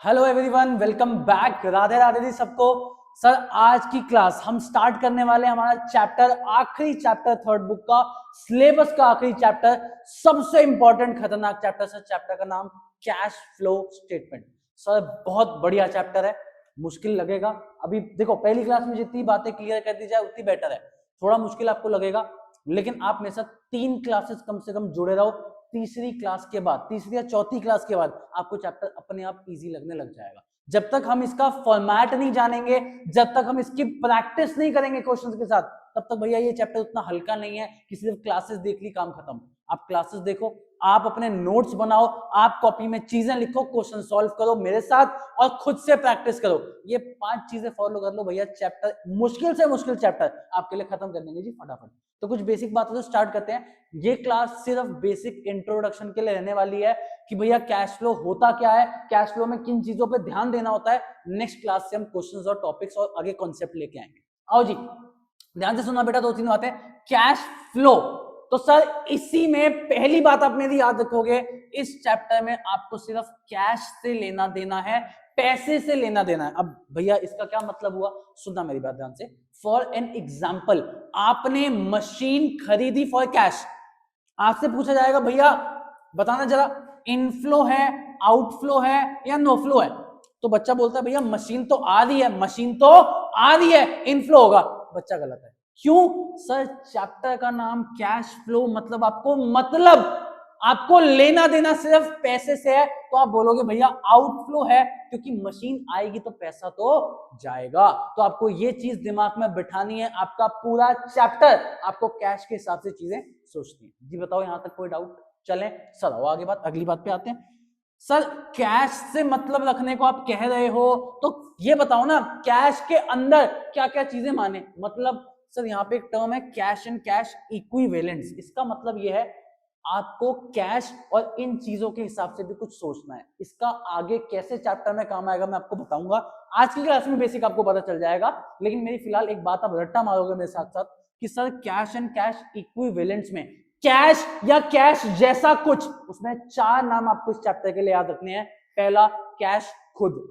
Hello everyone, welcome back. Radhe Radhe ji सबको। Sir आज की क्लास हम स्टार्ट करने वाले हैं हमारा चैप्टर, आखिरी चैप्टर थर्ड बुक का, सिलेबस का आखिरी चैप्टर, सबसे इंपॉर्टेंट खतरनाक चैप्टर। सर चैप्टर का नाम कैश फ्लो स्टेटमेंट। सर बहुत बढ़िया चैप्टर है, मुश्किल लगेगा। अभी देखो पहली क्लास में जितनी बातें क्लियर कर दी जाए उतनी बेटर है। थोड़ा मुश्किल आपको लगेगा, लेकिन आप मेरे साथ 3 क्लासेस कम से कम जुड़े रहो। तीसरी क्लास के बाद, तीसरी या चौथी क्लास के बाद आपको चैप्टर अपने आप इजी लगने लग जाएगा। जब तक हम इसका फॉर्मेट नहीं जानेंगे, जब तक हम इसकी प्रैक्टिस नहीं करेंगे क्वेश्चंस के साथ, तब तक भैया ये चैप्टर उतना हल्का नहीं है कि सिर्फ क्लासेस देख ली काम खत्म। आप क्लासेस देखो, आप अपने नोट्स बनाओ, आप कॉपी में चीजें लिखो, क्वेश्चन सॉल्व करो मेरे साथ और खुद से प्रैक्टिस करो। ये 5 चीजें फॉलो कर लो भैया, चैप्टर मुश्किल से मुश्किल चैप्टर आपके लिए खत्म कर देंगे जी फटाफट। तो कुछ बेसिक बातों से स्टार्ट करते हैं। ये क्लास सिर्फ बेसिक इंट्रोडक्शन के लिए रहने वाली है कि भैया कैश फ्लो होता क्या है, कैश फ्लो में किन चीजों पे ध्यान देना होता है। नेक्स्ट क्लास से हम क्वेश्चंस और टॉपिक्स और आगे कॉन्सेप्ट लेके आएंगे। आओ जी, ध्यान से सुनना बेटा। 2-3 बातें। कैश फ्लो, तो सर इसी में पहली बात आप मेरी याद रखोगे, इस चैप्टर में आपको सिर्फ कैश से लेना देना है, पैसे से लेना देना है। अब भैया इसका क्या मतलब हुआ, सुनना मेरी बात ध्यान से। फॉर एन एग्जाम्पल, आपने मशीन खरीदी फॉर कैश। आपसे पूछा जाएगा भैया बताना जरा, इनफ्लो है, आउटफ्लो है या नो फ्लो है। तो बच्चा बोलता है भैया मशीन तो आ रही है, मशीन तो आ रही है, इनफ्लो होगा। बच्चा गलत है। क्यों? सर चैप्टर का नाम कैश फ्लो, मतलब आपको लेना देना सिर्फ पैसे से है। तो आप बोलोगे भैया आउटफ्लो है, क्योंकि मशीन आएगी तो पैसा तो जाएगा। तो आपको ये चीज दिमाग में बिठानी है। आपका पूरा चैप्टर आपको कैश के हिसाब से चीजें सोचती है। जी बताओ, यहां तक कोई डाउट? चलें सर, आओ आगे बात, अगली बात पे आते हैं। सर कैश से मतलब रखने को आप कह रहे हो, तो ये बताओ ना कैश के अंदर क्या क्या चीजें माने। मतलब सर यहाँ पे एक टर्म है कैश एंड कैश इक्विवेलेंट्स। इसका मतलब ये है आपको कैश और इन चीजों के हिसाब से भी कुछ सोचना है। इसका आगे कैसे चैप्टर में काम आएगा मैं आपको बताऊंगा। आज की क्लास में बेसिक आपको पता चल जाएगा, लेकिन मेरी फिलहाल एक बात आप रट्टा मारोगे मेरे साथ साथ कि sir cash and cash equivalents में कैश या कैश जैसा कुछ, उसमें 4 नाम आपको इस चैप्टर के लिए याद रखने हैं। पहला कैश खुद,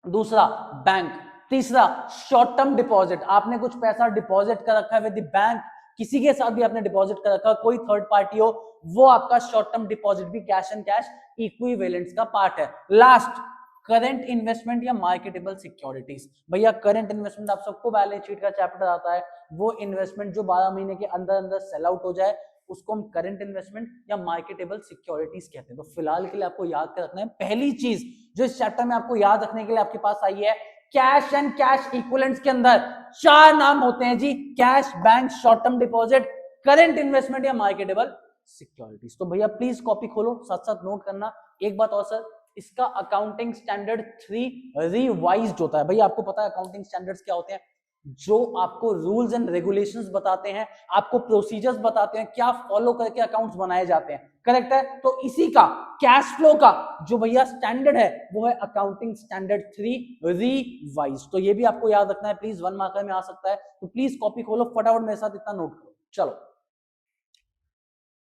दूसरा बैंक, तीसरा शॉर्ट टर्म डिपॉजिट, आपने कुछ पैसा डिपॉजिट कर रखा है विद द बैंक, किसी के साथ भी आपने डिपॉजिट कर रखा है, कोई थर्ड पार्टी हो, वो आपका शॉर्ट टर्म डिपॉजिट भी कैश एंड कैश इक्विवेलेंट्स का पार्ट है। लास्ट करंट इन्वेस्टमेंट या मार्केटेबल सिक्योरिटीज। भैया करंट इन्वेस्टमेंट आप सबको बैलेंस शीट का चैप्टर आता है, वो इन्वेस्टमेंट जो 12 महीने के अंदर अंदर सेल आउट हो जाए उसको हम करंट इन्वेस्टमेंट या मार्केटेबल सिक्योरिटीज कहते हैं। तो फिलहाल के लिए आपको याद कर रखना है, पहली चीज जो इस चैप्टर में आपको याद रखने के लिए आपके पास आई है, कैश एंड कैश इक्विवेलेंट्स के अंदर 4 नाम होते हैं जी, cash, bank, short term deposit, current investment या मार्केटेबल सिक्योरिटीज। तो भैया प्लीज कॉपी खोलो, साथ साथ नोट करना। एक बात और सर, इसका अकाउंटिंग स्टैंडर्ड 3 रिवाइज्ड होता है। भैया आपको पता है अकाउंटिंग स्टैंडर्ड्स क्या होते हैं? जो आपको रूल्स एंड रेगुलेशंस बताते हैं, आपको प्रोसीजर्स बताते हैं, क्या फॉलो करके अकाउंट्स बनाए जाते हैं। करेक्ट है? तो इसी का कैश फ्लो का जो भैया स्टैंडर्ड है वो है अकाउंटिंग स्टैंडर्ड 3 रिवाइज। तो ये भी आपको याद रखना है, प्लीज 1 मार्कर में आ सकता है। तो प्लीज कॉपी खोलो फटाफट, मेरे साथ इतना नोट करो। चलो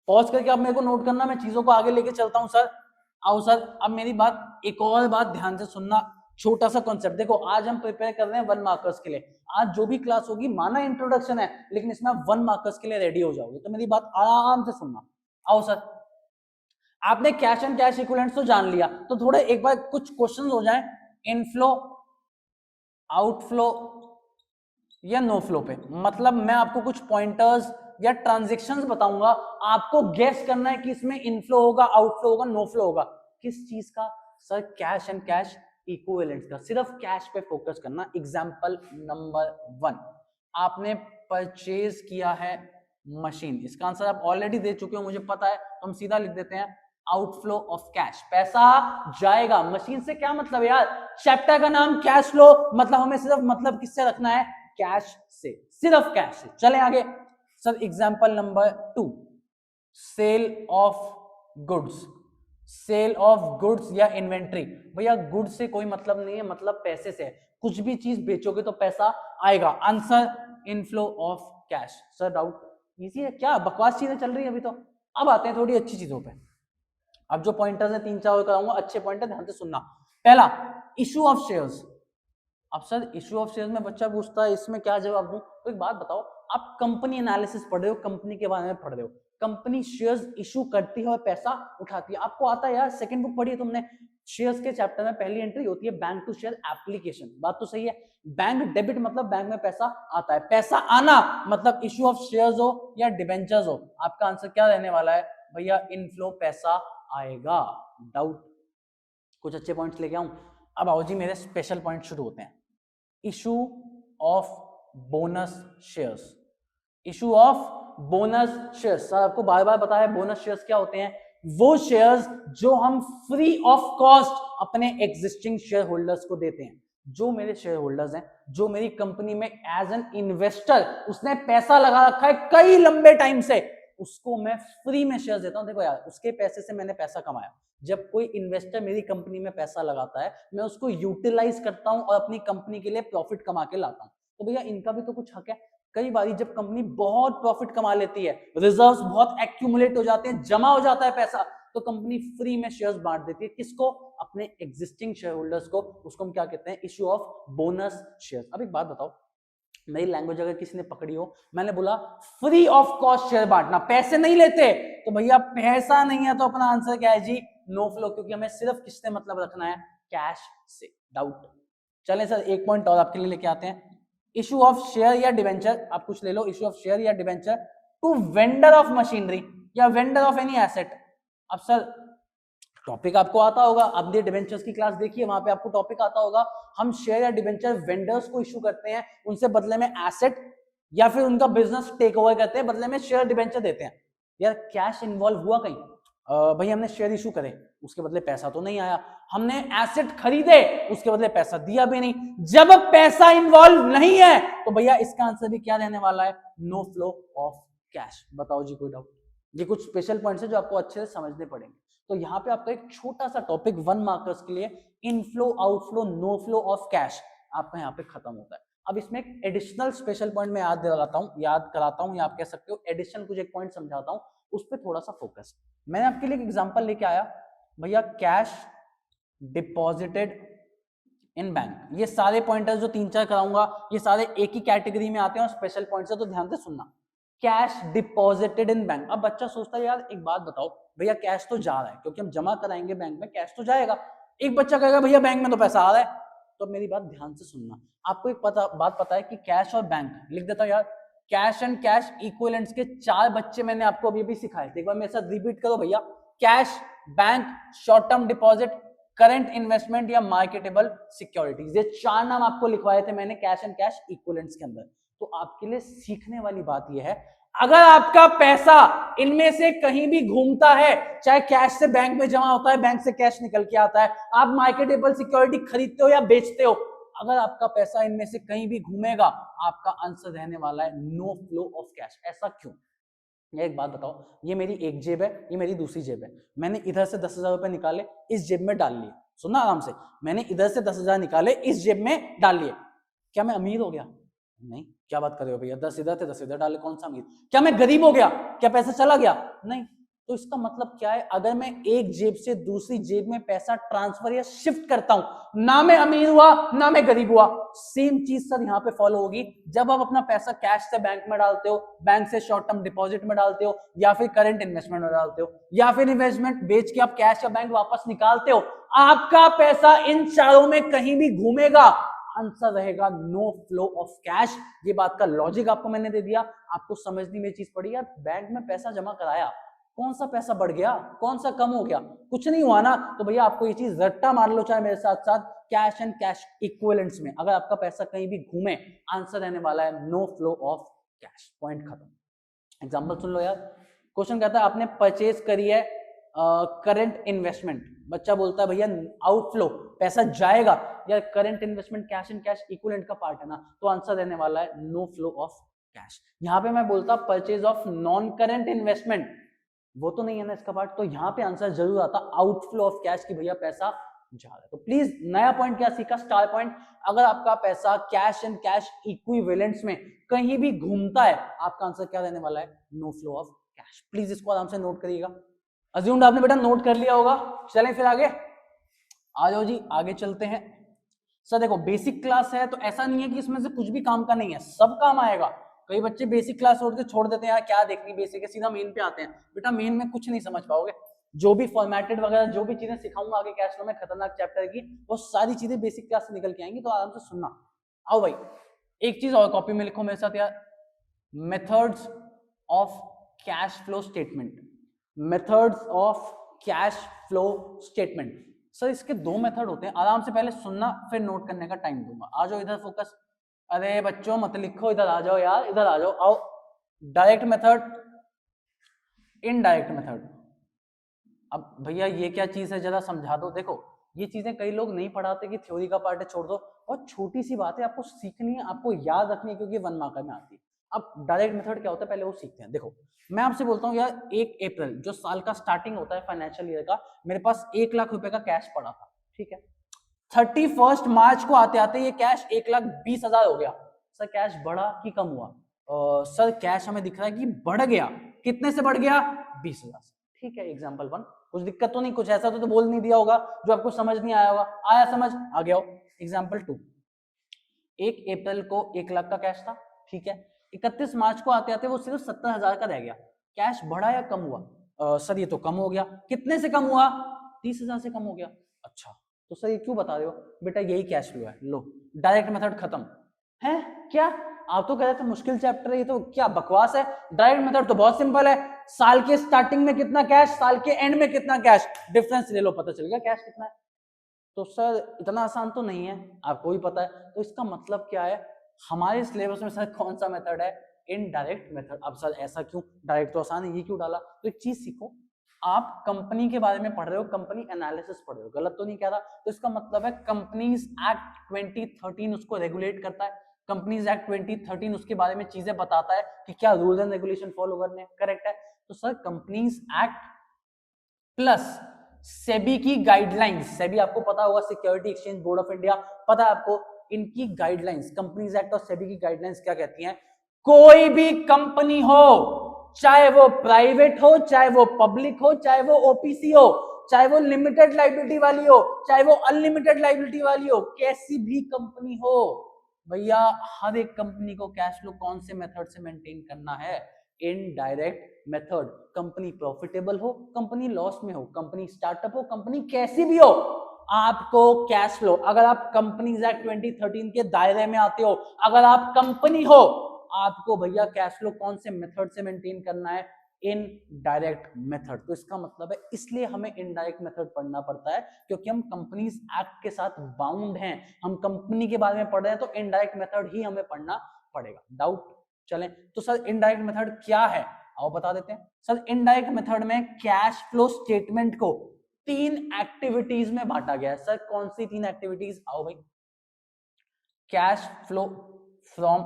पॉज करके अब मेरे को नोट करना, मैं चीजों को आगे लेके चलता हूं सर। आओ सर, अब मेरी बात, एक और बात ध्यान से सुनना, छोटा सा कॉन्सेप्ट। देखो आज हम प्रिपेयर कर रहे हैं 1 मार्कर्स के लिए। आज जो भी क्लास होगी, माना इंट्रोडक्शन है, लेकिन इसमें आप 1 मार्कर्स के लिए रेडी हो जाओगे। तो मेरी बात आराम से सुनना। आओ सर, आपने कैश एंड कैश इक्विवेलेंट्स तो जान लिया, तो थोड़े एक बार कुछ क्वेश्चन हो जाए इनफ्लो, आउटफ्लो या नो फ्लो पे। मतलब मैं आपको कुछ पॉइंटर्स या ट्रांजैक्शंस बताऊंगा, आपको गेस करना है कि इसमें इनफ्लो होगा, आउटफ्लो होगा, नो फ्लो होगा। किस चीज का? Sir cash and cash equivalents का। सिर्फ कैश पे फोकस करना। एग्जांपल नंबर 1, आपने परचेज किया है मशीन। इसका आंसर आप ऑलरेडी दे चुके हो, मुझे पता है, तो हम सीधा लिख देते हैं आउटफ्लो ऑफ कैश, पैसा जाएगा। मशीन से क्या मतलब यार? चैप्टर का नाम कैश फ्लो, मतलब हमें सिर्फ मतलब किससे रखना है? कैश से, सिर्फ कैश से। चले आगे sir. Example number 2, sale of goods. Sale of goods या इन्वेंट्री। भैया गुड्स से कोई मतलब नहीं है, मतलब पैसे से है। कुछ भी चीज बेचोगे तो पैसा आएगा। Answer inflow of cash. Sir doubt? Easy है क्या? बकवास चीजें चल रही है अभी तो। अब आते हैं थोड़ी अच्छी चीजों पे। अब जो पॉइंटर्स है 3-4 कराऊंगा, अच्छे पॉइंटर, ध्यान से सुनना। पहला इशू ऑफ शेयर्स। अब सर इशू ऑफ शेयर्स में बच्चा पूछता है इसमें क्या जवाब दूं? तो एक बात बताओ, आप कंपनी एनालिसिस पढ़ रहे हो, कंपनी के बारे में पढ़ रहे हो, कंपनी शेयर्स इशू करती है और पैसा उठाती है, आपको आता है यार, सेकंड बुक पढ़ी है तुमने, शेयर्स के चैप्टर में पहली एंट्री होती है बैंक टू शेयर एप्लीकेशन, बात तो सही है। बैंक डेबिट मतलब बैंक में पैसा आता है, पैसा आना मतलब इशू ऑफ शेयर्स हो या डिबेंचर्स हो, आपका आंसर क्या रहने वाला है भैया? इनफ्लो, पैसा आएगा। डाउट? कुछ अच्छे पॉइंट्स लेके आऊं? अब आओ जी, मेरे स्पेशल पॉइंट शुरू होते हैं। Issue of bonus shares. Issue of bonus shares, sir आपको बार बार बताया बोनस शेयर्स क्या होते हैं? वो शेयर्स जो हम फ्री ऑफ कॉस्ट अपने एग्जिस्टिंग शेयर होल्डर्स को देते हैं। जो मेरे शेयर होल्डर्स हैं, जो मेरी कंपनी में एज एन इन्वेस्टर उसने पैसा लगा रखा है कई लंबे टाइम से, उसको मैं फ्री में शेयर देता हूं। देखो यार, उसके पैसे से मैंने पैसा कमाया। जब कोई इन्वेस्टर मेरी कंपनी में पैसा लगाता है, मैं उसको यूटिलाइज करता हूं और अपनी कंपनी के लिए प्रॉफिट कमा के लाता हूं। तो भैया इनका भी तो कुछ हक है। कई बार जब कंपनी बहुत प्रॉफिट कमा लेती है, रिजर्व्स बहुत एक्यूमुलेट हो जाते हैं, जमा हो जाता है पैसा, तो कंपनी फ्री में शेयर्स बांट देती है। किसको? अपने एग्जिस्टिंग शेयर होल्डर्स को। उसको हम क्या कहते हैं? Issue of bonus shares. अब एक बात बताओ, मेरी लैंग्वेज अगर किसी ने पकड़ी हो, मैंने बोला फ्री ऑफ कॉस्ट शेयर बांटना, पैसे नहीं लेते, तो भैया पैसा नहीं है तो अपना आंसर क्या है जी? नो फ्लो, क्योंकि हमें सिर्फ किससे मतलब रखना है? कैश से। डाउट? चलें सर एक पॉइंट और आपके लिए लेके आते हैं। इशू ऑफ शेयर या डिवेंचर, आप कुछ ले लो, इशू ऑफ शेयर या debenture to vendor of machinery या वेंडर ऑफ एनी एसेट। अब सर टॉपिक आपको आता होगा, आप ये डिवेंचर्स की क्लास देखिए, वहां पे आपको टॉपिक आता होगा। हम शेयर या डिवेंचर वेंडर्स को इशू करते हैं, उनसे बदले में एसेट या फिर उनका बिजनेस टेक ओवर करते हैं, बदले में शेयर डिवेंचर देते हैं। यार कैश इन्वॉल्व हुआ कहीं? भाई हमने शेयर इशू करे, उसके बदले पैसा तो नहीं आया। हमने एसेट खरीदे, उसके बदले पैसा दिया भी नहीं। जब पैसा इन्वॉल्व नहीं है तो भैया इसका आंसर भी क्या रहने वाला है? No flow of cash. बताओ जी, कोई डाउट? ये कुछ स्पेशल पॉइंट्स है जो आपको अच्छे से समझने पड़ेंगे। तो यहाँ पे आपका एक छोटा सा टॉपिक 1 मार्कर्स के लिए, inflow, outflow, no flow of cash, आपका यहाँ पे खत्म होता है। अब इसमें एक एडिशनल स्पेशल पॉइंट मैं याद कराता हूँ, या आप कह सकते हो एडिशन, कुछ एक पॉइंट समझाता हूँ, उस पर थोड़ा सा फोकस। मैंने आपके लिए एक एग्जांपल लेके आया भैया, कैश डिपॉजिटेड इन बैंक। ये सारे पॉइंटर्स जो 3-4 कराऊंगा, ये सारे एक ही कैटेगरी में आते हैं और स्पेशल पॉइंट्स है, तो ध्यान से सुनना। Cash deposited in bank. अब बच्चा सोचता है यार एक बात बताओ भैया, कैश तो जा रहा है क्योंकि हम जमा कराएंगे बैंक में, कैश तो जाएगा। एक बच्चा कहेगा भैया बैंक में तो पैसा आ रहा है। तो मेरी बात ध्यान से सुनना, आपको एक बात पता है कि कैश और बैंक, लिख देता हूं यार, कैश एंड कैश इक्विवेलेंट्स के 4 बच्चे मैंने आपको अभी भी सिखाए थे, एक बार मेरे साथ रिपीट करो भैया। Cash, bank, short term deposit, current investment या मार्केटेबल सिक्योरिटीज, ये 4 नाम आपको लिखवाए थे मैंने कैश एंड कैश इक्विवेलेंट्स के अंदर। तो आपके लिए सीखने वाली बात यह है, अगर आपका पैसा इनमें से कहीं भी घूमता है, चाहे कैश से बैंक में जमा होता है, बैंक से कैश निकल के आता है, आप मार्केटेबल सिक्योरिटी खरीदते हो या बेचते हो, अगर आपका पैसा इनमें से कहीं भी घूमेगा, आपका आंसर रहने वाला है नो फ्लो ऑफ कैश। ऐसा क्यों? एक बात बताओ, ये मेरी एक जेब है, ये मेरी दूसरी जेब है, मैंने इधर से 10,000 रुपए निकाले, इस जेब में डाल लिए। सुनना आराम से, मैंने इधर से 10,000 निकाले, इस जेब में डाल लिए, क्या मैं अमीर हो गया? नहीं। क्या बात कर रहे हो भैया, 10 इधर थे 10 इधर डाले, कौन सा अमीर? क्या मैं गरीब हो गया? क्या पैसा चला गया? नहीं। तो इसका मतलब क्या है, अगर मैं एक जेब से दूसरी जेब में पैसा ट्रांसफर या शिफ्ट करता हूं, ना मैं अमीर हुआ ना मैं गरीब हुआ। सेम चीज सर यहां पे फॉलो होगी, जब आप अपना पैसा कैश से बैंक में डालते हो, बैंक से शॉर्ट टर्म डिपॉजिट में डालते हो, या फिर करंट इन्वेस्टमेंट में डालते हो, या फिर इन्वेस्टमेंट बेच के आप कैश या बैंक वापस निकालते हो, आपका पैसा इन चारों में कहीं भी घूमेगा, आंसर रहेगा नो फ्लो ऑफ कैश। ये बात का लॉजिक आपको मैंने दे दिया, आपको समझनी में चीज पड़ी यार, बैंक में पैसा जमा कराया, कौन सा पैसा बढ़ गया, कौन सा कम हो गया? कुछ नहीं हुआ ना। तो भैया आपको ये चीज रट्टा मार लो चाहे मेरे साथ साथ, कैश एंड कैश इक्विवेलेंट्स में अगर आपका पैसा कहीं भी घूमे, आंसर रहने वाला है no flow of cash. Point खत्म। एग्जांपल सुन लो यार, क्वेश्चन कहता है आपने परचेज करी है करंट इन्वेस्टमेंट, बच्चा बोलता है भैया आउटफ्लो, पैसा जाएगा, यार current investment cash and cash equivalent का पार्ट है ना, तो आंसर रहने वाला है नो फ्लो ऑफ कैश। यहां पे मैं बोलता purchase of non current investment, वो तो नहीं है ना इसका पार्ट, तो यहां पे आंसर जरूर आता आउटफ्लो ऑफ कैश की भैया पैसा जा रहा है। तो प्लीज नया पॉइंट क्या सीखा? स्टार पॉइंट, अगर आपका पैसा कैश एंड कैश इक्विवेलेंट्स में कहीं भी घूमता है, आपका आंसर क्या रहने वाला है? No flow of cash. Please इसको आराम से नोट करिएगा। अज्यूम्ड आपने बेटा नोट कर लिया होगा। चलें फिर आगे। आ जाओ जी आगे चलते हैं। सर देखो बेसिक क्लास है तो ऐसा नहीं है कि इसमें से कुछ भी काम का नहीं है, सब काम आएगा। कई बच्चे बेसिक क्लास छोड़ देते हैं, क्या देखनी बेसिक है, सीधा मेन पे आते हैं। बेटा मेन में कुछ नहीं समझ पाओगे। जो भी फॉर्मेटेड वगैरह जो भी चीजें सिखाऊंगा आगे कैश फ्लो में खतरनाक चैप्टर की, वो सारी चीजें बेसिक क्लास से निकल के आएंगी, तो आराम से सुनना। आओ भाई एक चीज और कॉपी में लिखो मेरे साथ यार, methods of cash flow statement. Methods of cash flow statement. Sir इसके दो मेथड होते हैं, आराम से पहले सुनना फिर नोट करने का टाइम दूंगा। आ जाओ इधर फोकस। अरे बच्चों मत लिखो, इधर आ जाओ यार, इधर आ जाओ। आओ डायरेक्ट मेथड, इनडायरेक्ट मेथड। अब भैया ये क्या चीज है जरा समझा दो। देखो ये चीजें कई लोग नहीं पढ़ाते कि थ्योरी का पार्ट है छोड़ दो, और छोटी सी बात है, आपको सीखनी है, आपको याद रखनी है, क्योंकि 1 मार्कर में आती है। अब डायरेक्ट मेथड क्या होता है पहले वो सीखते हैं। देखो मैं आपसे बोलता हूँ यार 1 अप्रैल जो साल का स्टार्टिंग होता है फाइनेंशियल ईयर का, मेरे पास 1 लाख रुपए का कैश पड़ा था, ठीक है। 31 मार्च को आते आते ये कैश 1,20,000 हो गया। सर कैश बढ़ा कि कम हुआ? सर कैश हमें दिख रहा है कि बढ़ गया। कितने से बढ़ गया? 20,000 से। ठीक है एग्जाम्पल 1, कुछ दिक्कत तो नहीं, कुछ ऐसा तो बोल नहीं दिया होगा जो आपको समझ नहीं आया होगा। आया समझ? आ गया हो। एग्जाम्पल 2, 1 अप्रैल को 1 लाख का कैश था, ठीक है। 31 मार्च को आते आते वो सिर्फ 70,000 का रह गया। कैश बढ़ा या कम हुआ? सर ये तो कम हो गया। कितने से कम हुआ? 30,000 से कम हो गया। अच्छा तो सर ये क्यों बता रहे हो? बेटा यही कैश फ्लो है। लो डायरेक्ट मेथड खत्म है। क्या आप तो कह रहे थे मुश्किल चैप्टर है, ये तो क्या बकवास है। डायरेक्ट मेथड तो बहुत सिंपल है, साल के स्टार्टिंग में कितना कैश, साल के एंड में कितना कैश, डिफरेंस ले लो, पता चल गया कैश कितना है। तो सर इतना आसान तो नहीं है, आपको भी पता है। तो इसका मतलब क्या है, हमारे सिलेबस में सर कौन सा मेथड है? Indirect method. अब सर ऐसा क्यों, डायरेक्ट तो आसान है, ये क्यों डाला? तो एक चीज सीखो, आप कंपनी के बारे में पढ़ रहे हो, कंपनी एनालिसिस पढ़ रहे हो, गलत तो नहीं कह रहा। तो इसका मतलब है कंपनीज एक्ट 2013 उसको रेगुलेट करता है। कंपनीज एक्ट 2013 उसके बारे में चीजें बताता है कि क्या रूल्स एंड रेगुलेशन फॉलो करने हैं, करेक्ट है। तो sir companies act plus SEBI की गाइडलाइंस, सेबी आपको पता होगा security exchange board of India, पता है आपको, इनकी गाइडलाइंस, कंपनीज एक्ट और सेबी की गाइडलाइंस क्या कहती हैं? कोई भी कंपनी हो, चाहे वो प्राइवेट हो, चाहे वो पब्लिक हो, चाहे वो ओपीसी हो, चाहे वो लिमिटेड लाइबिलिटी वाली हो, चाहे वो अनलिमिटेड लाइबिलिटी वाली हो, कैसी भी कंपनी हो भैया, हर एक कंपनी को कैश फ्लो कौन से मेथड से मेंटेन करना है? Indirect method. कंपनी प्रॉफिटेबल हो, कंपनी लॉस में हो, कंपनी स्टार्टअप हो, कंपनी कैसी भी हो, आपको कैश फ्लो, अगर आप कंपनीज एक्ट 2013 के दायरे में आते हो, अगर आप कंपनी हो, आपको भैया कैश फ्लो कौन से मेथड से मेंटेन करना है? Indirect method. तो इसका मतलब है इसलिए हमें इनडायरेक्ट मेथड पढ़ना पड़ता है, क्योंकि हम कंपनीज एक्ट के साथ बाउंड हैं, हम कंपनी के बारे में पढ़ रहे हैं, तो इनडायरेक्ट मेथड ही हमें पढ़ना पड़ेगा। डाउट? चलें तो सर इनडायरेक्ट मेथड क्या है, आओ बता देते हैं। सर इनडायरेक्ट मेथड में कैश फ्लो स्टेटमेंट को 3 एक्टिविटीज में बांटा गया है। सर कौन सी 3 एक्टिविटीज? आओ भाई, cash flow from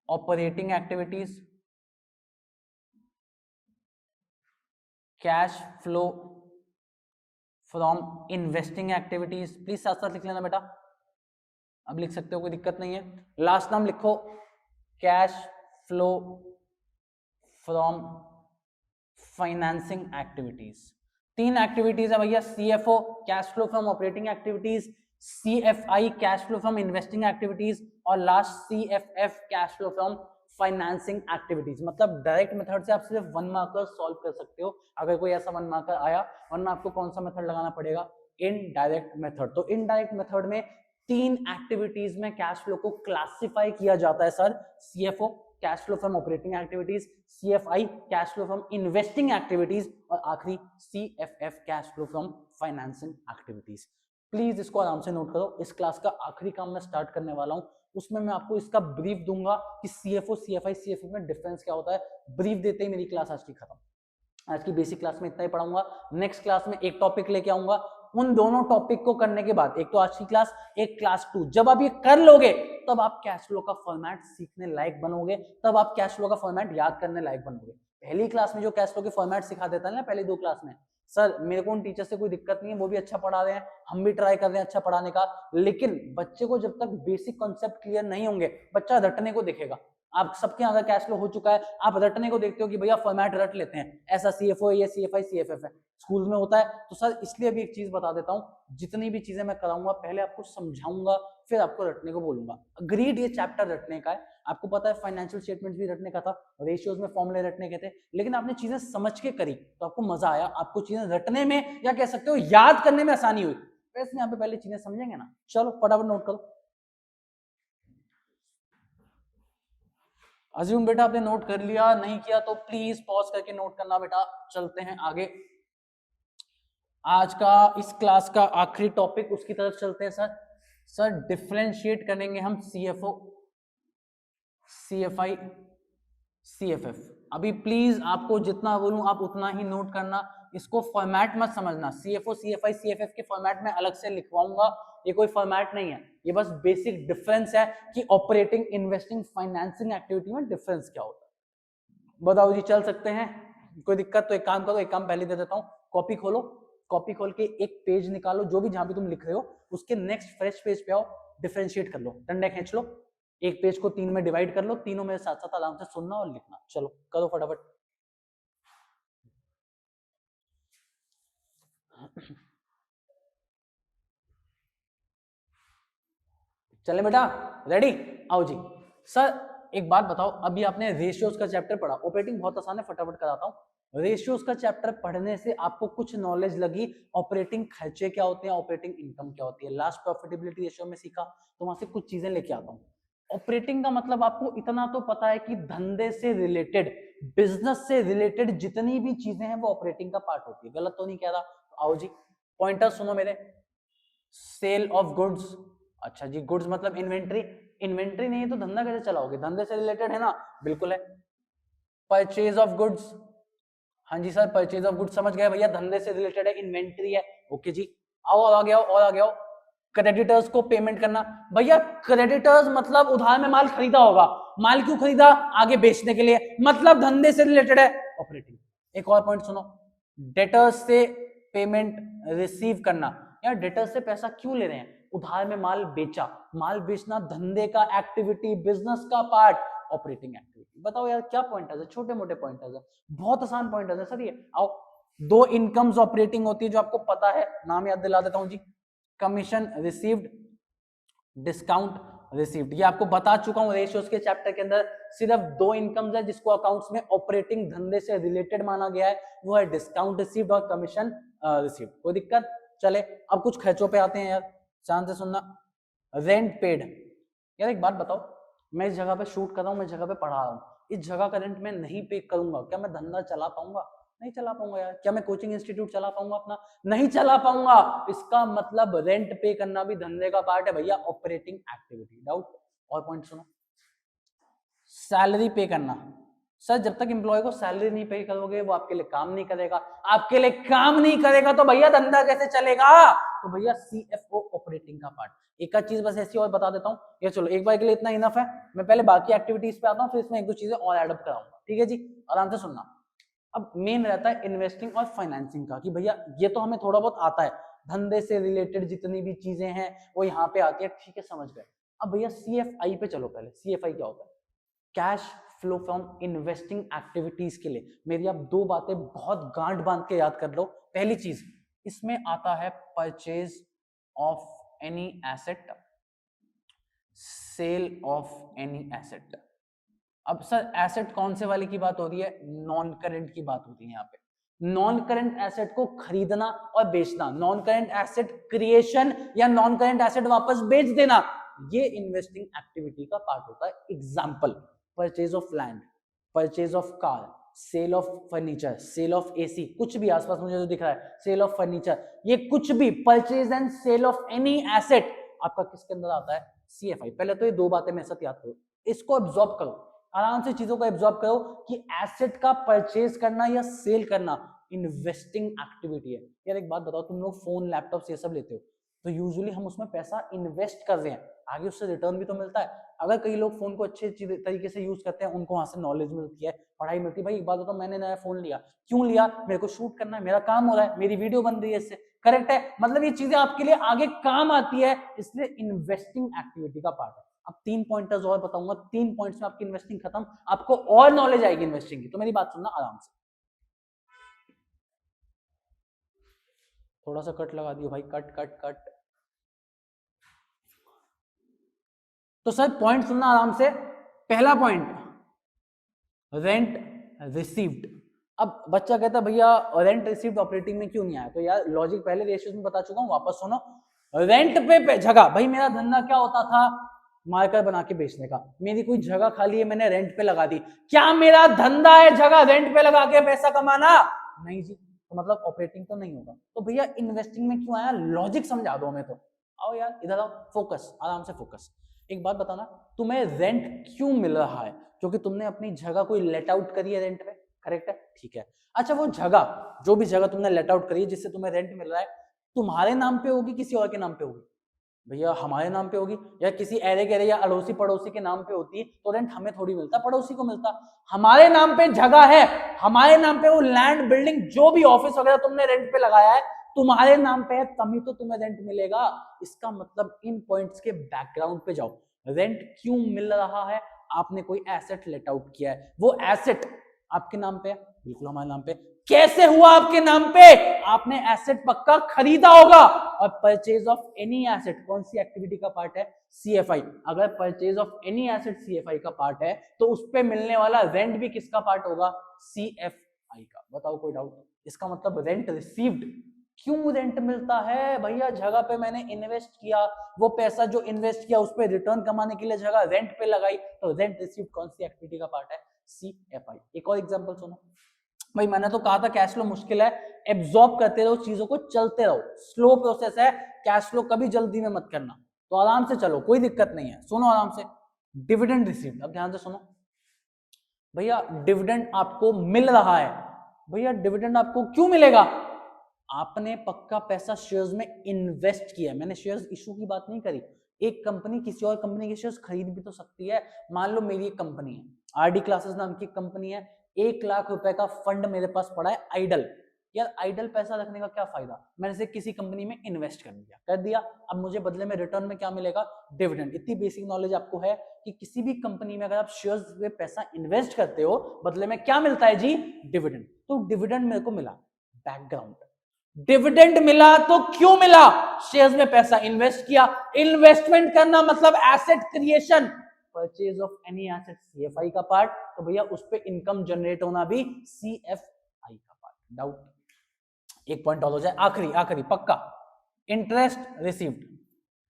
operating activities, cash flow from investing activities. Please साथ साथ लिख लेना बेटा, अब लिख सकते हो, कोई दिक्कत नहीं है। लास्ट नाम लिखो, cash flow from financing activities. 3 activities है भैया, CFO cash flow from operating activities, CFI cash flow from investing activities, और last CFF cash flow from financing activities. मतलब डायरेक्ट मेथड से आप सिर्फ 1 मार्कर सॉल्व कर सकते हो। अगर कोई ऐसा 1 मार्कर आया, वरना आपको कौन सा मेथड लगाना पड़ेगा? Indirect method. तो इनडायरेक्ट मेथड में 3 एक्टिविटीज में कैश फ्लो को क्लासिफाई किया जाता है sir. CFO cash flow from operating activities, CFI cash flow from investing activities, और आखिरी CFF cash flow from financing activities. Please इसको आराम से नोट करो। इस क्लास का आखिरी काम मैं स्टार्ट करने वाला हूं, उसमें मैं आपको इसका ब्रीफ दूंगा कि सीएफओ, सीएफआई, सीएफएफ में डिफरेंस क्या होता है। ब्रीफ देते ही मेरी क्लास आज की खत्म। आज की बेसिक क्लास में इतना ही पढ़ाऊंगा। नेक्स्ट क्लास में एक टॉपिक लेके आऊंगा। उन दोनों टॉपिक को करने के बाद, एक तो आज की क्लास, एक क्लास 2, जब आप ये कर लोगे तब आप कैश फ्लो का फॉर्मेट सीखने लायक बनोगे, तब आप कैश फ्लो का फॉर्मेट याद करने लायक बनोगे। पहली क्लास में जो कैश फ्लो के फॉर्मेट सिखा देता है ना, पहली 2 क्लास में, सर मेरे को उन टीचर से कोई दिक्कत नहीं है, वो भी अच्छा पढ़ा रहे हैं, हम भी ट्राई कर रहे हैं अच्छा पढ़ाने का, लेकिन बच्चे को जब तक बेसिक कॉन्सेप्ट क्लियर नहीं होंगे, बच्चा रटने को दिखेगा। आप सबके अगर कैश फ्लो हो चुका है, आप रटने को देखते हो कि भैया फॉर्मेट रट लेते हैं, ऐसा सीएफओ है, ये सीएफआई सीएफएफ है, स्कूल में होता है। तो सर इसलिए भी एक चीज बता देता हूँ, जितनी भी चीजें मैं कराऊंगा पहले आपको समझाऊंगा, फिर आपको रटने को बोलूंगा। अग्रीड, ये चैप्टर रटने का है, आपको पता है फाइनेंशियल स्टेटमेंट्स भी रटने का था, रेशियोज में फॉर्मूले रटने के थे, लेकिन आपने चीजें समझ के करी तो आपको मजा आया, आपको चीजें रटने में या कह सकते हो याद करने में आसानी हुई। वैसे यहाँ पे पहले चीजें समझेंगे ना, चलो फटाफट नोट करो। अज्यूम बेटा आपने नोट कर लिया, नहीं किया तो प्लीज पॉज करके नोट करना बेटा। चलते हैं आगे, आज का इस क्लास का आखिरी टॉपिक उसकी तरफ चलते हैं सर। सर डिफरेंशिएट करेंगे हम सीएफओ, सीएफआई, सीएफएफ। अभी प्लीज आपको जितना बोलूं आप उतना ही नोट करना, इसको फॉर्मेट मत समझना। सीएफओ सीएफआई सीएफएफ के फॉर्मेट में अलग से लिखवाऊंगा, ये कोई फॉर्मेट नहीं है, ये बस बेसिक डिफरेंस है कि ऑपरेटिंग, इन्वेस्टिंग, फाइनेंसिंग एक्टिविटी में डिफरेंस क्या होता है। बताओ जी, चल सकते हैं? कोई दिक्कत? तो एक काम करो, एक काम पहले दे देता हूँ, कॉपी खोलो, कॉपी खोल के एक पेज निकालो, जो भी जहां भी तुम लिख रहे हो उसके नेक्स्ट फ्रेश पेज पे आओ, डिफरेंशिएट कर लो, डंडे खींच लो, एक पेज को 3 में डिवाइड कर लो, तीनों में साथ साथ आराम से सुनना और लिखना। चलो करो फटाफट। चले बेटा, रेडी? आओ जी। सर एक बात बताओ, अभी आपने रेशियोज का चैप्टर पढ़ा, ऑपरेटिंग बहुत आसान है, फटाफट कराता हूँ। रेशियोज का चैप्टर पढ़ने से आपको कुछ नॉलेज लगी, ऑपरेटिंग खर्चे क्या होते हैं, ऑपरेटिंग इनकम क्या होती है, लास्ट प्रॉफिटेबिलिटी रेशियो में सीखा, तो वहां से कुछ चीजें लेके आता हूँ। ऑपरेटिंग का मतलब आपको इतना तो पता है कि धंधे से रिलेटेड, बिजनेस से रिलेटेड जितनी भी चीजें हैं वो ऑपरेटिंग का पार्ट होती है। गलत तो नहीं कह रहा? तो आओ जी, पॉइंटर सुनो मेरे। सेल ऑफ गुड्स, अच्छा जी, गुड्स मतलब इन्वेंट्री, इन्वेंट्री नहीं है तो धंधा कैसे चलाओगे? धंधे से रिलेटेड है ना? बिल्कुल है। परचेज ऑफ गुड्स, हाँ जी सर, परचेज ऑफ गुड्स समझ गए भैया, धंधे से रिलेटेड है, इन्वेंट्री है। ओके जी, आओ आगे आओ और आगे आओ। क्रेडिटर्स को पेमेंट करना, भैया क्रेडिटर्स मतलब उधार में माल खरीदा होगा, माल क्यों खरीदा? आगे बेचने के लिए, मतलब धंधे से रिलेटेड है, ऑपरेटिंग। एक और पॉइंट सुनो, डेटर्स से पेमेंट रिसीव करना, यार डेटर्स से पैसा क्यों ले रहे हैं? उधार में माल बेचा, माल बेचना धंधे का एक्टिविटी, बिजनेस का पार्ट, ऑपरेटिंग एक्टिविटी। बताओ यार क्या पॉइंटर्स है, छोटे मोटे पॉइंटर्स है, बहुत आसान पॉइंटर्स है सर ये। आओ, दो इनकम्स ऑपरेटिंग होती है जो आपको पता है, नाम याद दिला देता हूं जी। कमीशन रिसीव्ड, डिस्काउंट रिसीव्ड, ये आपको बता चुका हूं रेशियोज के चैप्टर के अंदर। सिर्फ दो इनकम्स है जिसको अकाउंट्स में ऑपरेटिंग धंधे से रिलेटेड माना गया है, वो है डिस्काउंट रिसीव्ड और कमीशन रिसीव्ड। कोई दिक्कत? चले अब कुछ खर्चों पे आते हैं यार, ध्यान से सुनना। रेंट पेड, यार एक बात बताओ, मैं इस जगह पे शूट कर रहा हूँ, मैं जगह पे पढ़ा रहा हूँ, इस जगह का रेंट मैं नहीं पे करूंगा, क्या मैं धंधा चला पाऊंगा? नहीं चला पाऊंगा यार। क्या मैं कोचिंग इंस्टीट्यूट चला पाऊंगा अपना? नहीं चला पाऊंगा। इसका मतलब रेंट पे करना भी धंधे का पार्ट है भैया, ऑपरेटिंग एक्टिविटी। डाउट? और पॉइंट सुनो, सैलरी पे करना, सर जब तक एम्प्लॉय को सैलरी नहीं पे करोगे वो आपके लिए काम नहीं करेगा, आपके लिए काम नहीं करेगा तो भैया धंधा कैसे चलेगा? तो भैया सीएफओ ऑपरेटिंग का पार्ट। एक चीज बस ऐसी और बता देता हूँ, ये चलो एक बार के लिए इतना इनफ है, मैं पहले बाकी एक्टिविटीज पे आता हूँ, फिर इसमें एक दो चीजें और एडअप कराऊंगा, ठीक है जी? आराम से सुनना। अब मेन रहता है इन्वेस्टिंग और फाइनेंसिंग का, कि भैया ये तो हमें थोड़ा बहुत आता है, धंधे से रिलेटेड जितनी भी चीजें हैं वो यहाँ पे आती है, ठीक है समझ गए। अब भैया सीएफआई पे चलो, पहले सीएफआई क्या होता है? Cash flow from investing activities के लिए मेरी आप दो बातें बहुत गांठ बांध के याद कर लो। पहली चीज, इसमें आता है purchase of any asset, sale of any asset. अब सर एसेट कौन से वाले की बात हो रही है? नॉन करेंट की बात होती है यहाँ पे। नॉन करेंट एसेट को खरीदना और बेचना, नॉन करेंट एसेट क्रिएशन या नॉन करेंट एसेट वापस बेच देना, ये इन्वेस्टिंग एक्टिविटी का पार्ट होता है। Example, purchase of land, purchase of car, sale of furniture, sale of AC, कुछ भी आसपास मुझे जो दिख रहा है, सेल ऑफ फर्नीचर, ये कुछ भी purchase and sale of any asset आपका किसके अंदर आता है? सीएफआई। पहले तो ये दो बातें मेरे साथ याद करो, इसको एब्जॉर्ब करो, आराम से चीजों को एब्जॉर्ब करो कि एसेट का परचेज करना या सेल करना इन्वेस्टिंग एक्टिविटी है। यार एक बात बताओ, तुम लोग फोन लैपटॉप ये सब लेते हो तो यूजुअली हम उसमें पैसा इन्वेस्ट कर रहे हैं, आगे उससे रिटर्न भी तो मिलता है। अगर कई लोग फोन को अच्छे तरीके से यूज करते हैं, उनको वहां से नॉलेज मिलती है, पढ़ाई मिलती है। भाई एक बात बताओ, मैंने नया फोन लिया, क्यों लिया? मेरे को शूट करना है, मेरा काम हो रहा है, मेरी वीडियो बन रही है इससे, करेक्ट है? मतलब ये चीजें आपके लिए आगे काम आती है, इसलिए इन्वेस्टिंग एक्टिविटी का पार्ट है। अब 3 पॉइंटर्स और बताऊंगा, 3 पॉइंट्स में आपकी इन्वेस्टिंग खत्म, आपको और नॉलेज आएगी इन्वेस्टिंग की। तो मेरी बात सुनना आराम से, थोड़ा सा कट लगा दियो भाई, कट कट कट। तो सर पॉइंट सुनना आराम से। पहला पॉइंट, रेंट रिसीव्ड। अब बच्चा कहता है भैया रेंट रिसीव्ड ऑपरेटिंग में क्यों नहीं आया? तो यार लॉजिक पहले रेशियोज में बता चुका हूं, वापस सुनो। रेंट पे जगह, भाई मेरा धंधा क्या होता था? मार्कर बना के बेचने का। मेरी कोई जगह खाली है, मैंने रेंट पे लगा दी, क्या मेरा धंधा है जगह रेंट पे लगा के पैसा कमाना? नहीं जी, तो मतलब ऑपरेटिंग तो नहीं होगा। तो भैया इन्वेस्टिंग में क्यों आया? लॉजिक समझा दो हमें तो। आओ यार इधर आओ, फोकस, आराम से फोकस। एक बात बताना, तुम्हें रेंट क्यों मिल रहा है? क्योंकि तुमने अपनी जगह कोई लेट आउट करी है रेंट पे, करेक्ट है? ठीक है। अच्छा वो जगह, जो भी जगह तुमने लेट आउट करी है जिससे तुम्हें रेंट मिल रहा है, तुम्हारे नाम पे होगी किसी और के नाम पे होगी? भैया हमारे नाम पे होगी, या किसी एरे गहरे या अड़ोसी पड़ोसी के नाम पे होती तो रेंट हमें थोड़ी मिलता, पड़ोसी को मिलता। हमारे नाम पे जगह है, हमारे नाम पे वो लैंड बिल्डिंग जो भी ऑफिस वगैरह तुमने रेंट पे लगाया है तुम्हारे नाम पे है, तभी तो तुम्हें रेंट मिलेगा। इसका मतलब इन पॉइंट्स के बैकग्राउंड पे जाओ। रेंट क्यों मिल रहा है? आपने कोई एसेट लेट आउट किया है, वो एसेट आपके नाम पे है, बिल्कुल हमारे नाम पे। कैसे हुआ आपके नाम पे? आपने एसेट पक्का खरीदा होगा। और परचेज ऑफ एनी एसेट कौन सी एक्टिविटी का पार्ट है? सीएफआई। अगर purchase of any asset CFI का पार्ट है तो उस पे मिलने वाला रेंट भी किसका पार्ट होगा? सीएफआई का। बताओ कोई डाउट? इसका मतलब रेंट रिसीव्ड। क्यों रेंट मिलता है? भैया जगह पे मैंने इन्वेस्ट किया, वो पैसा जो इन्वेस्ट किया उस पे रिटर्न कमाने के लिए जगह रेंट पे लगाई, तो रेंट रिसीव्ड कौन सी एक्टिविटी का पार्ट है? सीएफआई। एक और एग्जांपल सुनो भाई, मैंने तो कहा था कैश फ्लो मुश्किल है, एब्जॉर्ब करते रहो चीजों को, चलते रहो, स्लो प्रोसेस है कैश फ्लो, कभी जल्दी में मत करना, तो आराम से चलो, कोई दिक्कत नहीं है। सुनो आराम से, डिविडेंड रिसीव्ड। अब ध्यान से सुनो भैया, डिविडेंड आपको मिल रहा है। भैया डिविडेंड आपको क्यों मिलेगा? आपने पक्का पैसा शेयर्स में इन्वेस्ट किया है। मैंने शेयर्स इशू की बात नहीं करी। एक कंपनी किसी और कंपनी के शेयर्स खरीद भी तो सकती है। मान लो मेरी एक कंपनी है, आरडी क्लासेस नाम की कंपनी है, 1 लाख रुपए का फंड मेरे पास पड़ा है आइडल। यार आइडल पैसा रखने का क्या फायदा? मैंने इसे किसी कंपनी में इन्वेस्ट कर दिया। अब मुझे बदले में रिटर्न में क्या मिलेगा? डिविडेंड। इतनी बेसिक नॉलेज आपको है कि किसी भी कंपनी में अगर आप शेयर्स में पैसा इन्वेस्ट करते हो, बदले में क्या मिलता है जी? डिविडेंड। तो डिविडेंड मेरे को मिला। बैकग्राउंड, डिविडेंड मिला तो क्यों मिला? शेयर्स में पैसा इन्वेस्ट किया। इन्वेस्टमेंट करना मतलब asset creation. Purchase of any asset CFI का पार्ट, तो भैया उस पे इनकम जनरेट होना भी सीएफआई का पार्ट। डाउट? एक पॉइंट और हो जाए, आखिरी आखिरी पक्का। Interest received.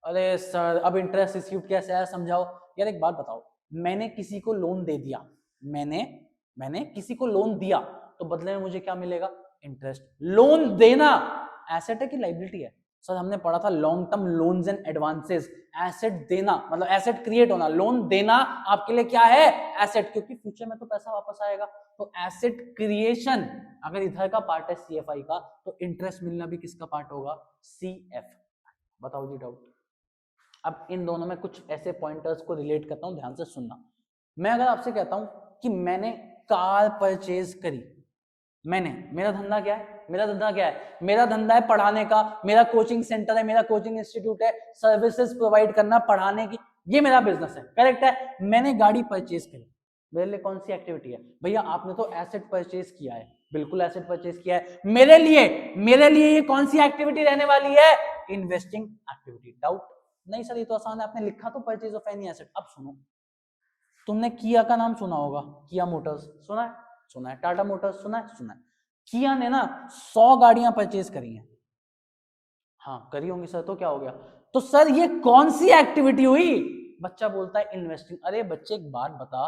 अरे सर अब इंटरेस्ट रिसीव्ड कैसे है, समझाओ। यार एक बात बताओ, मैंने किसी को लोन दे दिया, मैंने किसी को लोन दिया, तो बदले में मुझे क्या मिलेगा? इंटरेस्ट। लोन देना एसेट है कि लायबिलिटी है? सर हमने पढ़ा था long term loans and advances. Asset देना मतलब एसेट क्रिएट होना, लोन देना आपके लिए क्या है? एसेट, क्योंकि फ्यूचर में तो पैसा वापस आएगा। तो एसेट क्रिएशन अगर इधर का पार्ट है सीएफआई का, तो इंटरेस्ट मिलना भी किसका पार्ट होगा? सीएफआई। बताओ जी डाउट? अब इन दोनों में कुछ ऐसे पॉइंटर्स को रिलेट करता हूं, ध्यान से सुनना। मैं अगर आपसे कहता हूं कि मैंने कार परचेज करी, मेरा धंधा क्या है? मेरा धंधा है पढ़ाने का, मेरा कोचिंग सेंटर है, मेरा कोचिंग इंस्टीट्यूट है, सर्विसेज प्रोवाइड करना पढ़ाने की, ये मेरा बिजनेस है, करेक्ट है? मैंने गाड़ी परचेज करी, मेरे लिए कौन सी एक्टिविटी है? भैया आपने तो एसेट परचेज किया है, बिल्कुल एसेट परचेज किया है। मेरे लिए ये कौन सी एक्टिविटी रहने वाली है? Investing activity. डाउट? नहीं सर ये तो आसान है, आपने लिखा तो परचेज ऑफ एनी एसेट। अब सुनो, तुमने किया का नाम सुना होगा, किया मोटर्स सुना है, टाटा मोटर्स सुना है। किया ने ना 100 गाड़ियां परचेज करी हैं। हाँ करी होंगी सर, तो क्या हो गया? तो सर ये कौन सी एक्टिविटी हुई? बच्चा बोलता है इन्वेस्टिंग। अरे बच्चे एक बात बता,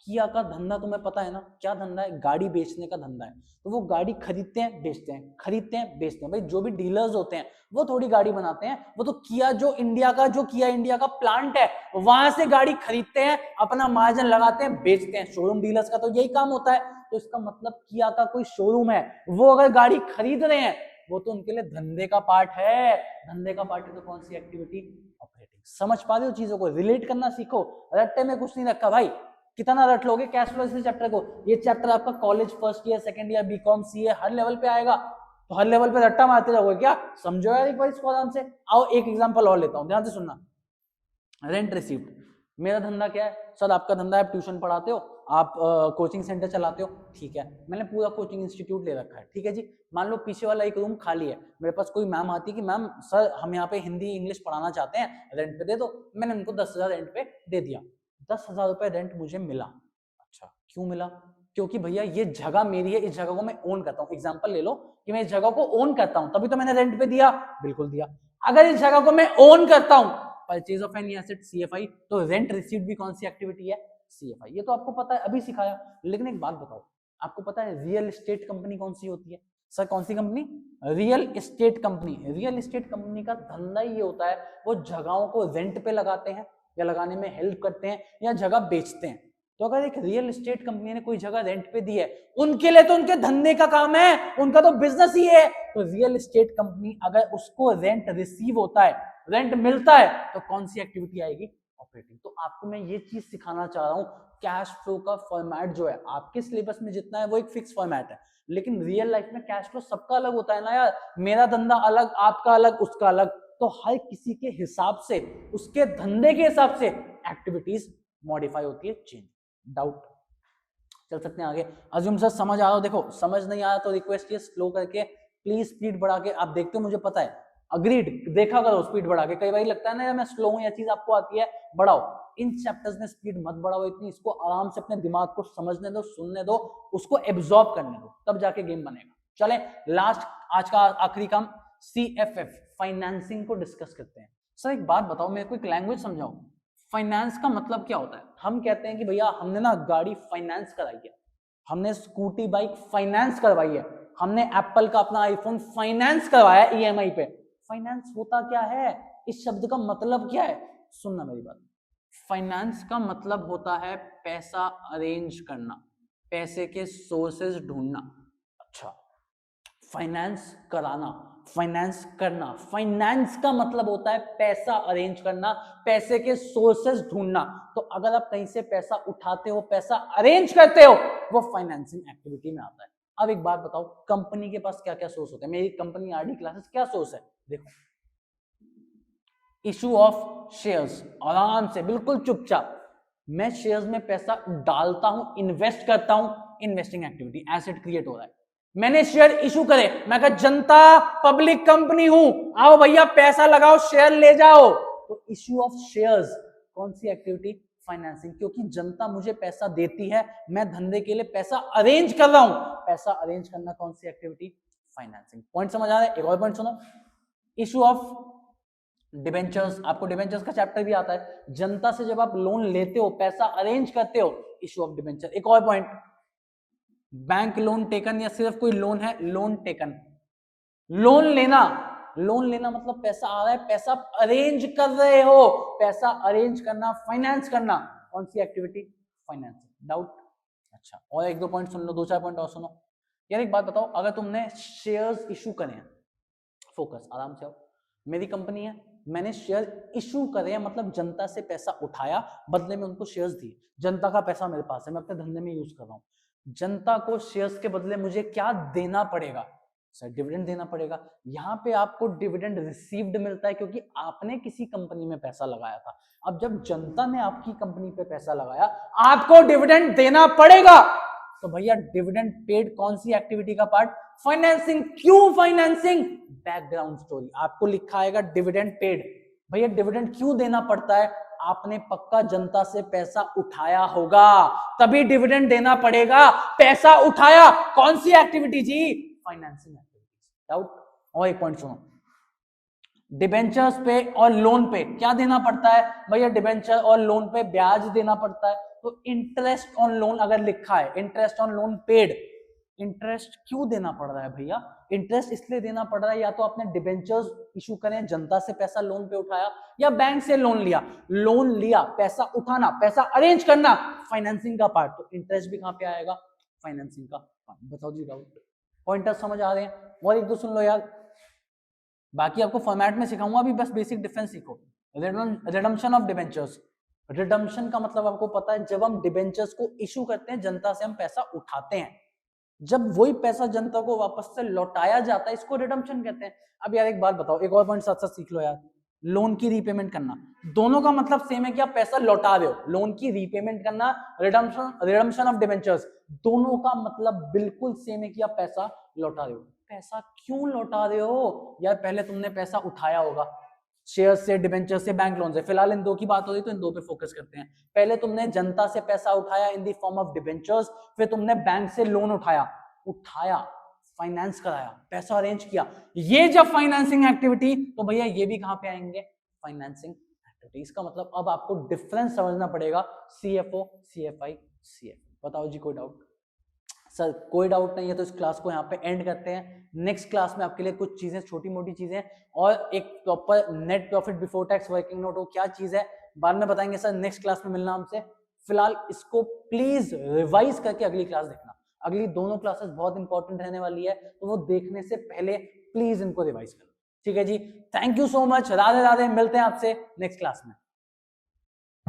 किया का धंधा तुम्हें पता है ना, क्या धंधा है? गाड़ी बेचने का धंधा है। तो वो गाड़ी खरीदते हैं बेचते हैं, खरीदते हैं बेचते हैं। भाई जो भी डीलर्स होते हैं वो थोड़ी गाड़ी बनाते हैं, वो तो किया जो किया इंडिया का प्लांट है वहां से गाड़ी खरीदते हैं, अपना मार्जिन लगाते हैं, बेचते हैं। शोरूम डीलर्स का तो यही काम होता है। तो इसका मतलब किया का कोई शोरूम है, वो अगर गाड़ी खरीद रहे हैं, वो तो उनके लिए धंधे का पार्ट है। धंधे का पार्ट है तो कौन सी एक्टिविटी? ऑपरेटिंग। समझ पा रहे हो चीजों को? रिलेट करना सीखो, रट्टे में कुछ नहीं रखा भाई। कितना रट लोगे कैश फ्लो इस चैप्टर को? ये चैप्टर आपका college first year second year BCom CA हर लेवल पे आएगा, तो हर लेवल पे रट्टा मारते रहोगे क्या? समझो यार एक बार इसको आराम से। आओ एक एग्जांपल और लेता हूं, ध्यान से सुनना। रेंट रिसीव्ड, मेरा धंधा क्या है सर? आपका धंधा है आप ट्यूशन पढ़ाते हो, आप कोचिंग सेंटर चलाते हो, ठीक है, मैंने पूरा कोचिंग इंस्टीट्यूट ले रखा है, ठीक है जी। मान लो पीछे वाला एक रूम खाली है, मेरे पास कोई मैम आती है कि मैम सर हम यहाँ पे हिंदी इंग्लिश पढ़ाना चाहते हैं, रेंट पे दे दो। मैंने उनको 10,000 रेंट पे दे दिया, 10,000 रुपए रेंट मुझे मिला। अच्छा, क्यों मिला? क्योंकि भैया ये जगह मेरी है, इस जगह को मैं ओन करता हूँ। एग्जाम्पल ले लो कि मैं इस जगह को ओन करता हूँ, तभी तो मैंने रेंट पे दिया, बिल्कुल दिया। अगर इस जगह को मैं ओन करता हूँ, purchase of any asset CFI, तो रेंट रिसीव्ड भी कौन सी एक्टिविटी है? CFI। ये तो आपको पता है, अभी सिखाया। लेकिन एक बात बताओ, आपको पता है रियल एस्टेट कंपनी कौन सी होती है? सर कौन सी company? Real estate company. Real estate company का धंधा ये होता है, वो जगहों को रेंट पे लगाते हैं या लगाने में हेल्प करते हैं या जगह बेचते हैं। तो अगर एक रियल एस्टेट कंपनी ने कोई जगह रेंट पे दी है, उनके लिए तो उनके धंधे का काम है, उनका तो बिजनेस ही है। तो रियल एस्टेट कंपनी अगर उसको रेंट रिसीव होता है, रेंट मिलता है, तो कौन सी एक्टिविटी आएगी? ऑपरेटिंग। तो आपको मैं ये चीज सिखाना चाह रहा हूं, कैश फ्लो का फॉर्मेट जो है आपके सिलेबस में जितना है वो एक फिक्स फॉर्मेट है, लेकिन रियल लाइफ में कैश फ्लो सबका अलग होता है ना यार। मेरा धंधा अलग, आपका अलग, उसका अलग, तो हर किसी के हिसाब से, उसके धंधे के हिसाब से एक्टिविटीज मॉडिफाई होती है, चेंज। डाउट? चल सकते हैं आगे। अज्यूम सर समझ आ रहा हो? देखो समझ नहीं आया तो रिक्वेस्ट ये स्लो करके प्लीज स्पीड बढ़ा के, आप देखते हो मुझे पता है, अग्रीड, देखा करो स्पीड बढ़ा के। कई बार लगता है ना मैं स्लो हूं, या चीज आपको आती है, बढ़ाओ। इन चैप्टर्स में स्पीड मत बढ़ाओ इतनी, इसको आराम से अपने दिमाग को समझने दो, सुनने दो, उसको एब्जॉर्ब करने दो, तब जाके गेम बनेगा। चले लास्ट, आज का आखिरी काम, CFF फाइनेंसिंग को डिस्कस करते हैं। सर एक बात बताओ, मेरे को एक लैंग्वेज समझाओ, फाइनेंस का मतलब क्या होता है? हम कहते हैं कि भैया हमने ना गाड़ी फाइनेंस कराई है, हमने स्कूटी बाइक फाइनेंस करवाई है, हमने एप्पल का अपना आईफोन फाइनेंस करवाया EMI पे। फाइनेंस होता क्या है? इस शब्द का मतलब क्या है? सुनना मेरी बात, फाइनेंस का मतलब होता है पैसा अरेंज करना, पैसे के सोर्सेज ढूंढना। अच्छा, फाइनेंस कराना, फाइनेंस करना, फाइनेंस का मतलब होता है पैसा अरेंज करना, पैसे के सोर्सेस ढूंढना। तो अगर आप कहीं से पैसा उठाते हो, पैसा अरेंज करते हो, वो फाइनेंसिंग एक्टिविटी में आता है। अब एक बात बताओ, कंपनी के पास क्या क्या सोर्स होते हैं? मेरी कंपनी RD क्लासेस क्या सोर्स है? देखो, इशू ऑफ शेयर्स, आराम से बिल्कुल चुपचाप मैं शेयर्स में पैसा डालता हूं, इन्वेस्ट करता हूं, इन्वेस्टिंग एक्टिविटी, एसेट क्रिएट हो रहा है। मैंने शेयर इशू करे, मैं कहा जनता पब्लिक कंपनी हूं, आओ भैया पैसा लगाओ, शेयर ले जाओ, तो इशू ऑफ शेयर्स कौन सी एक्टिविटी? फाइनेंसिंग। क्योंकि जनता मुझे पैसा देती है, मैं धंधे के लिए पैसा अरेंज कर रहा हूं, पैसा अरेंज करना कौन सी एक्टिविटी? फाइनेंसिंग। पॉइंट समझ आ रहा है? एक और पॉइंट सुनो, इशू ऑफ डिबेंचर्स, आपको डिबेंचर्स का चैप्टर भी आता है। जनता से जब आप लोन लेते हो, पैसा अरेंज करते हो, इशू ऑफ डिबेंचर। एक और पॉइंट, बैंक लोन टेकन, या सिर्फ कोई लोन है, लोन टेकन, लोन लेना, लोन लेना मतलब पैसा आ रहा है, पैसा अरेंज कर रहे हो, पैसा अरेंज करना, फाइनेंस करना, कौन सी एक्टिविटी? फाइनेंसिंग। डाउट? अच्छा, और एक दो पॉइंट सुन लो, दो चार पॉइंट और सुनो यार। एक बात बताओ, अगर तुमने शेयर्स इशू करे हैं, फोकस, आराम से आओ, मेरी कंपनी है, मैंने शेयर इशू करे, मतलब जनता से पैसा उठाया, बदले में उनको शेयर्स दिए, जनता का पैसा मेरे पास है, मैं अपने धंधे में यूज कर रहा हूं, जनता को शेयर्स के बदले मुझे क्या देना पड़ेगा? सर डिविडेंड देना पड़ेगा। यहाँ पे आपको डिविडेंड रिसीव्ड मिलता है क्योंकि आपने किसी कंपनी में पैसा लगाया था। अब जब जनता ने आपकी कंपनी पे पैसा लगाया, आपको डिविडेंड देना पड़ेगा, तो भैया डिविडेंड पेड कौन सी एक्टिविटी का पार्ट? फाइनेंसिंग। क्यों फाइनेंसिंग? बैकग्राउंड स्टोरी, आपको लिखा आएगा डिविडेंड पेड। भैया डिविडेंड क्यों देना पड़ता है? आपने पक्का जनता से पैसा उठाया होगा, तभी डिविडेंड देना पड़ेगा। पैसा उठाया, कौन सी एक्टिविटी जी? Financing activity. डाउट? और एक पॉइंट सुनो, डिबेंचर्स पे और लोन पे क्या देना पड़ता है? भैया डिबेंचर और लोन पे ब्याज देना पड़ता है। तो इंटरेस्ट ऑन लोन अगर लिखा है, interest on loan paid, interest क्यों देना पड़ रहा है भैया? इंटरेस्ट इसलिए देना पड़ रहा है, या तो आपने डिबेंचर्स इशू करें, जनता से पैसा लोन पे उठाया, या बैंक से लोन लिया, लोन लिया, पैसा उठाना, पैसा अरेंज करना, फाइनेंसिंग का पार्ट, तो इंटरेस्ट भी कहां पे आएगा? फाइनेंसिंग का पार्ट। बताओ जी, डाउट? पॉइंटर समझ आ रहे हैं? और एक दो सुन लो यार, बाकी आपको फॉर्मेट में सिखाऊंगा, अभी बस बेसिक डिफरेंस सीखो। रिडम्पशन ऑफ डिबेंचर्स, रिडम्पशन का मतलब आपको पता है, जब हम डिबेंचर्स को इशू करते हैं, जनता से हम पैसा उठाते हैं, जब वही पैसा जनता को वापस से लौटाया जाता है, इसको रिडम्पशन कहते हैं। अब यार एक बात बताओ, एक और पॉइंट साथ साथ सीख लो यार, लोन की रीपेमेंट करना, दोनों का मतलब सेम है कि आप पैसा लौटा रहे हो। लोन की रीपेमेंट करना, रिडम्पशन ऑफ डिबेंचर्स, दोनों का मतलब बिल्कुल सेम है कि आप पैसा लौटा रहे हो। पैसा क्यों लौटा रहे हो यार? पहले तुमने पैसा उठाया होगा, शेयर से, डिबेंचर से, बैंक लोन से। फिलहाल इन दो की बात हो रही तो इन दो पे फोकस करते हैं। पहले तुमने जनता से पैसा उठाया in the form of debentures, फिर तुमने बैंक से लोन उठाया, फाइनेंस कराया, पैसा अरेंज किया। ये जब फाइनेंसिंग एक्टिविटी, तो भैया ये भी कहां पे आएंगे? Financing activity. इसका मतलब अब आपको डिफरेंस समझना पड़ेगा CFO, CFI, CFO। बताओ जी, कोई डाउट? सर कोई डाउट नहीं है तो इस क्लास को यहाँ पे एंड करते हैं। नेक्स्ट क्लास में आपके लिए कुछ चीजें, छोटी मोटी चीजें और एक proper net profit before tax working note, वो क्या चीज है बाद में बताएंगे सर। नेक्स्ट क्लास में मिलना हमसे। फिलहाल इसको प्लीज रिवाइज करके अगली क्लास देखना। अगली दोनों क्लासेस बहुत इंपॉर्टेंट रहने वाली है, तो वो देखने से पहले प्लीज इनको रिवाइज करो। ठीक है जी, thank you so much, Radhe Radhe, मिलते हैं आपसे नेक्स्ट क्लास में।